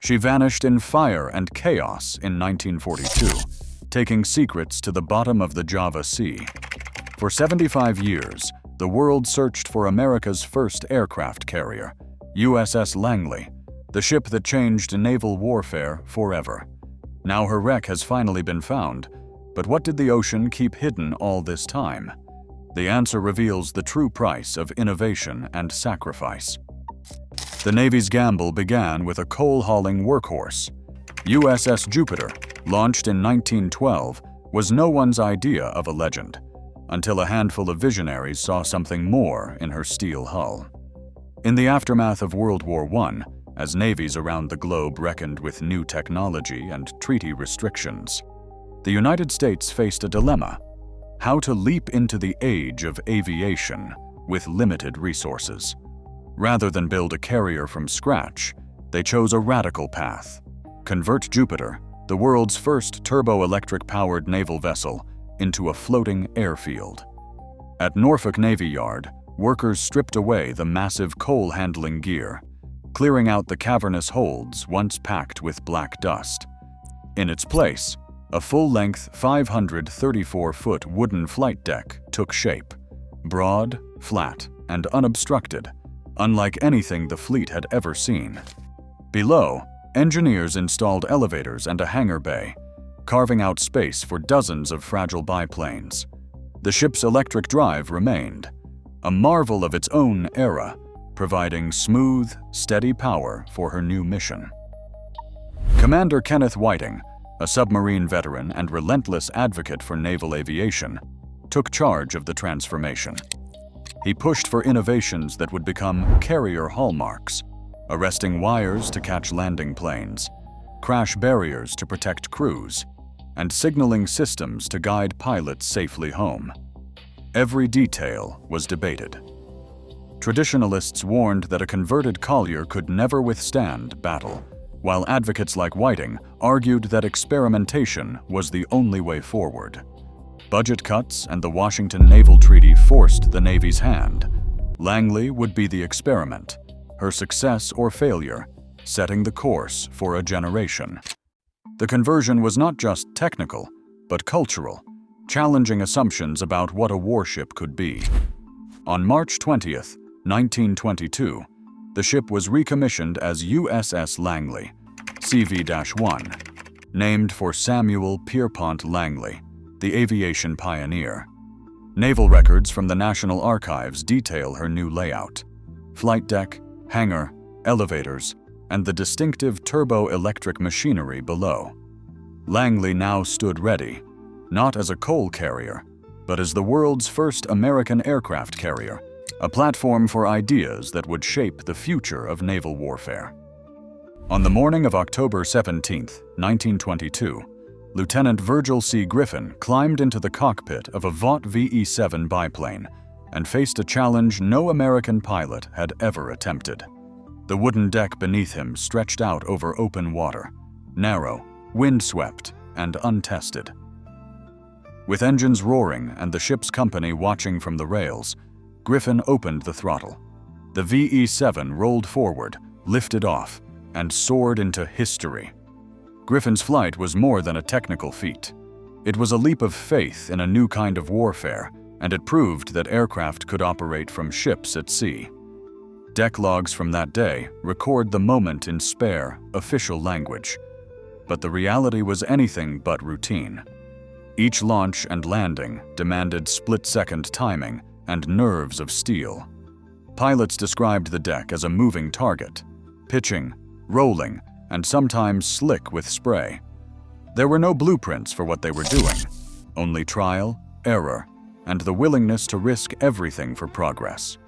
She vanished in fire and chaos in 1942, taking secrets to the bottom of the Java Sea. For 75 years, the world searched for America's first aircraft carrier, USS Langley, the ship that changed naval warfare forever. Now her wreck has finally been found, but what did the ocean keep hidden all this time? The answer reveals the true price of innovation and sacrifice. The Navy's gamble began with a coal-hauling workhorse. USS Jupiter, launched in 1912, was no one's idea of a legend, until a handful of visionaries saw something more in her steel hull. In the aftermath of World War I, as navies around the globe reckoned with new technology and treaty restrictions, the United States faced a dilemma: how to leap into the age of aviation with limited resources. Rather than build a carrier from scratch, they chose a radical path: convert Jupiter, the world's first turbo-electric-powered naval vessel, into a floating airfield. At Norfolk Navy Yard, workers stripped away the massive coal-handling gear, clearing out the cavernous holds once packed with black dust. In its place, a full-length 534-foot wooden flight deck took shape, broad, flat, and unobstructed, unlike anything the fleet had ever seen. Below, engineers installed elevators and a hangar bay, carving out space for dozens of fragile biplanes. The ship's electric drive remained, a marvel of its own era, providing smooth, steady power for her new mission. Commander Kenneth Whiting, a submarine veteran and relentless advocate for naval aviation, took charge of the transformation. He pushed for innovations that would become carrier hallmarks: arresting wires to catch landing planes, crash barriers to protect crews, and signaling systems to guide pilots safely home. Every detail was debated. Traditionalists warned that a converted collier could never withstand battle, while advocates like Whiting argued that experimentation was the only way forward. Budget cuts and the Washington Naval Treaty forced the Navy's hand. Langley would be the experiment, her success or failure, setting the course for a generation. The conversion was not just technical, but cultural, challenging assumptions about what a warship could be. On March 20th, 1922, the ship was recommissioned as USS Langley CV-1, named for Samuel Pierpont Langley, the aviation pioneer. Naval records from the National Archives detail her new layout: flight deck, hangar, elevators, and the distinctive turbo-electric machinery below. Langley now stood ready, not as a coal carrier, but as the world's first American aircraft carrier, a platform for ideas that would shape the future of naval warfare. On the morning of October 17, 1922, Lieutenant Virgil C. Griffin climbed into the cockpit of a Vought VE-7 biplane and faced a challenge no American pilot had ever attempted. The wooden deck beneath him stretched out over open water, narrow, windswept, and untested. With engines roaring and the ship's company watching from the rails, Griffin opened the throttle. The VE-7 rolled forward, lifted off, and soared into history. Griffin's flight was more than a technical feat. It was a leap of faith in a new kind of warfare, and it proved that aircraft could operate from ships at sea. Deck logs from that day record the moment in spare, official language. But the reality was anything but routine. Each launch and landing demanded split-second timing and nerves of steel. Pilots described the deck as a moving target, pitching, rolling, and sometimes slick with spray. There were no blueprints for what they were doing, only trial, error, and the willingness to risk everything for progress.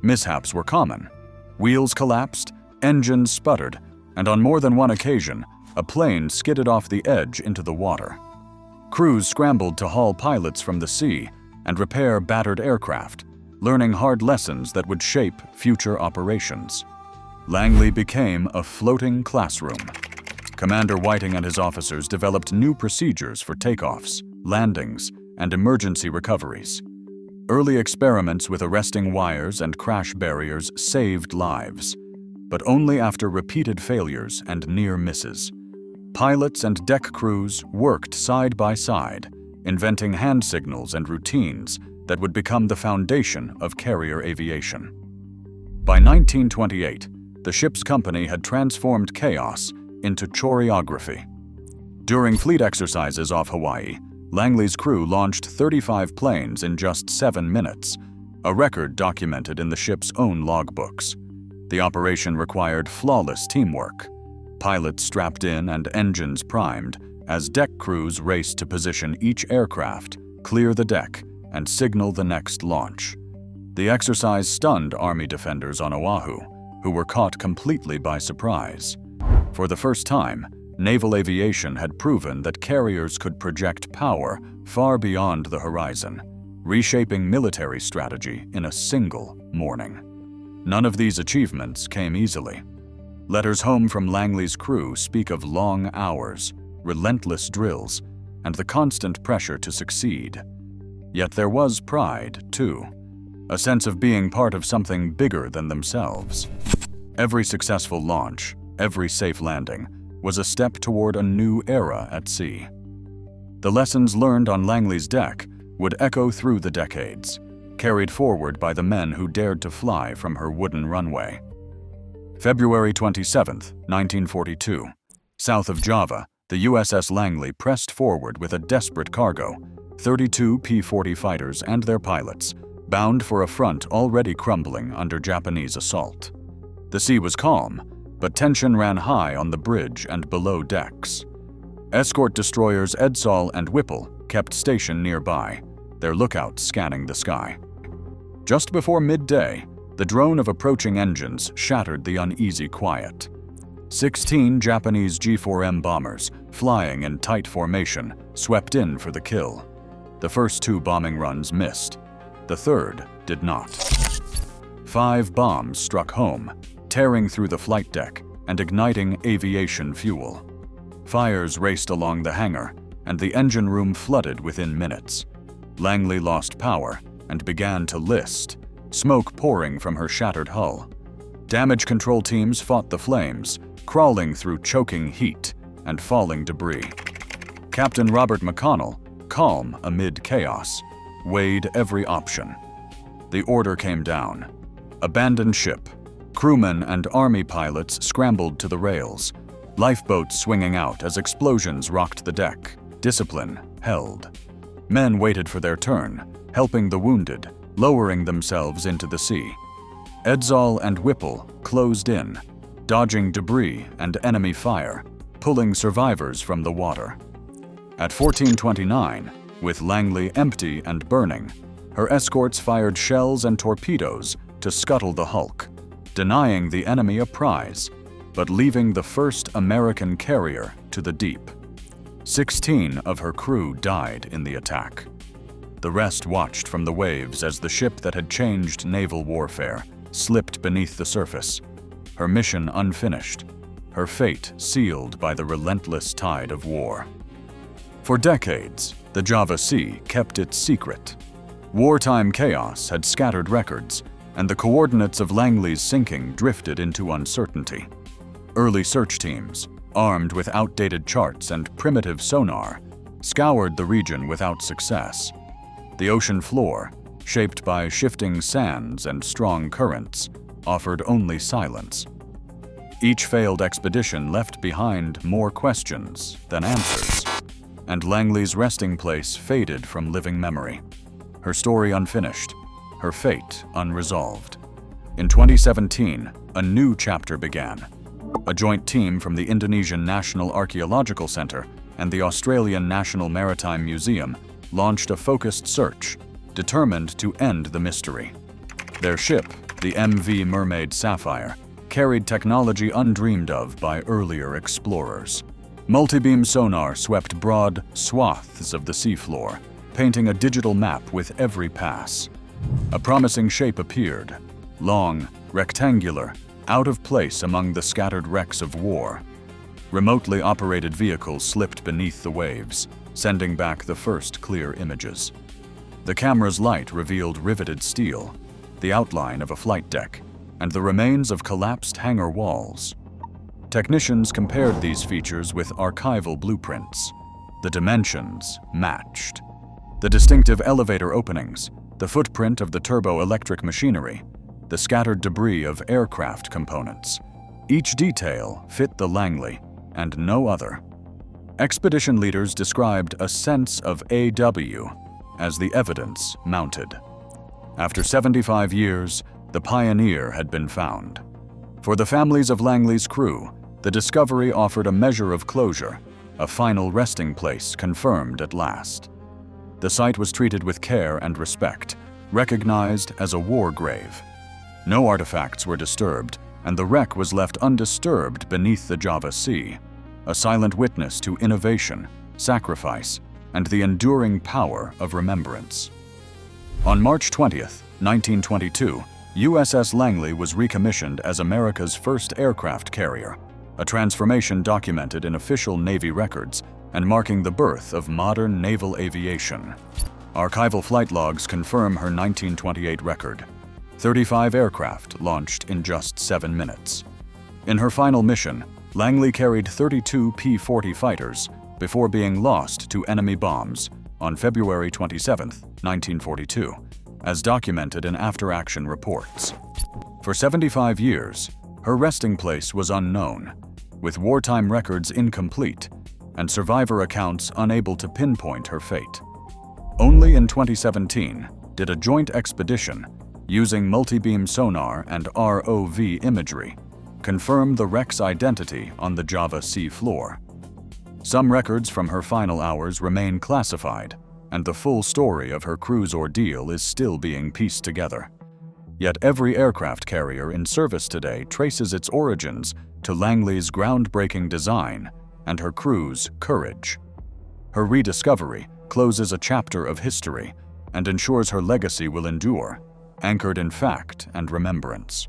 Mishaps were common. Wheels collapsed, engines sputtered, and on more than one occasion, a plane skidded off the edge into the water. Crews scrambled to haul pilots from the sea and repair battered aircraft, learning hard lessons that would shape future operations. Langley became a floating classroom. Commander Whiting and his officers developed new procedures for takeoffs, landings, and emergency recoveries. Early experiments with arresting wires and crash barriers saved lives. but only after repeated failures and near misses. Pilots and deck crews worked side by side, inventing hand signals and routines that would become the foundation of carrier aviation. By 1928, the ship's company had transformed chaos into choreography. During fleet exercises off Hawaii, Langley's crew launched 35 planes in just 7 minutes, a record documented in the ship's own logbooks. The operation required flawless teamwork. Pilots strapped in and engines primed as deck crews raced to position each aircraft, clear the deck, and signal the next launch. The exercise stunned Army defenders on Oahu, who were caught completely by surprise. For the first time, naval aviation had proven that carriers could project power far beyond the horizon, reshaping military strategy in a single morning. None of these achievements came easily. Letters home from Langley's crew speak of long hours, relentless drills, and the constant pressure to succeed. Yet there was pride, too, a sense of being part of something bigger than themselves. Every successful launch, every safe landing, was a step toward a new era at sea. The lessons learned on Langley's deck would echo through the decades, carried forward by the men who dared to fly from her wooden runway. February 27, 1942. South of Java, the USS Langley pressed forward with a desperate cargo, 32 P-40 fighters and their pilots, bound for a front already crumbling under Japanese assault. The sea was calm, but tension ran high on the bridge and below decks. Escort destroyers Edsall and Whipple kept station nearby, their lookouts scanning the sky. Just before midday, the drone of approaching engines shattered the uneasy quiet. 16 Japanese G-4M bombers, flying in tight formation, swept in for the kill. The first 2 bombing runs missed. The third did not. 5 bombs struck home, tearing through the flight deck and igniting aviation fuel. Fires raced along the hangar, and the engine room flooded within minutes. Langley lost power and began to list, smoke pouring from her shattered hull. Damage control teams fought the flames, crawling through choking heat and falling debris. Captain Robert McConnell, calm amid chaos, weighed every option. The order came down. Abandon ship. Crewmen and Army pilots scrambled to the rails, lifeboats swinging out as explosions rocked the deck. Discipline held. Men waited for their turn, helping the wounded, lowering themselves into the sea. Edsall and Whipple closed in, dodging debris and enemy fire, pulling survivors from the water. At 14:29, with Langley empty and burning, her escorts fired shells and torpedoes to scuttle the hulk, denying the enemy a prize, but leaving the first American carrier to the deep. 16 of her crew died in the attack. The rest watched from the waves as the ship that had changed naval warfare slipped beneath the surface, her mission unfinished, her fate sealed by the relentless tide of war. For decades, the Java Sea kept its secret. Wartime chaos had scattered records, and the coordinates of Langley's sinking drifted into uncertainty. Early search teams, armed with outdated charts and primitive sonar, scoured the region without success. The ocean floor, shaped by shifting sands and strong currents, offered only silence. Each failed expedition left behind more questions than answers, and Langley's resting place faded from living memory. Her story unfinished, her fate unresolved. In 2017, a new chapter began. A joint team from the Indonesian National Archaeological Center and the Australian National Maritime Museum launched a focused search, determined to end the mystery. Their ship, the MV Mermaid Sapphire, carried technology undreamed of by earlier explorers. Multibeam sonar swept broad swaths of the seafloor, painting a digital map with every pass. A promising shape appeared, long, rectangular, out of place among the scattered wrecks of war. Remotely operated vehicles slipped beneath the waves, sending back the first clear images. The camera's light revealed riveted steel, the outline of a flight deck, and the remains of collapsed hangar walls. Technicians compared these features with archival blueprints. The dimensions matched. The distinctive elevator openings, the footprint of the turbo-electric machinery, the scattered debris of aircraft components. Each detail fit the Langley, and no other. Expedition leaders described a sense of AW as the evidence mounted. After 75 years, the Pioneer had been found. For the families of Langley's crew, the discovery offered a measure of closure, a final resting place confirmed at last. The site was treated with care and respect, recognized as a war grave. No artifacts were disturbed, and the wreck was left undisturbed beneath the Java Sea, a silent witness to innovation, sacrifice, and the enduring power of remembrance. On March 20th, 1922, USS Langley was recommissioned as America's first aircraft carrier, a transformation documented in official Navy records and marking the birth of modern naval aviation. Archival flight logs confirm her 1928 record: 35 aircraft launched in just 7 minutes. In her final mission, Langley carried 32 P-40 fighters before being lost to enemy bombs on February 27, 1942, as documented in after-action reports. For 75 years, her resting place was unknown, with wartime records incomplete and survivor accounts unable to pinpoint her fate. Only in 2017 did a joint expedition, using multi-beam sonar and ROV imagery, confirm the wreck's identity on the Java Sea floor. Some records from her final hours remain classified, and the full story of her crew's ordeal is still being pieced together. Yet every aircraft carrier in service today traces its origins to Langley's groundbreaking design and her crew's courage. Her rediscovery closes a chapter of history and ensures her legacy will endure, anchored in fact and remembrance.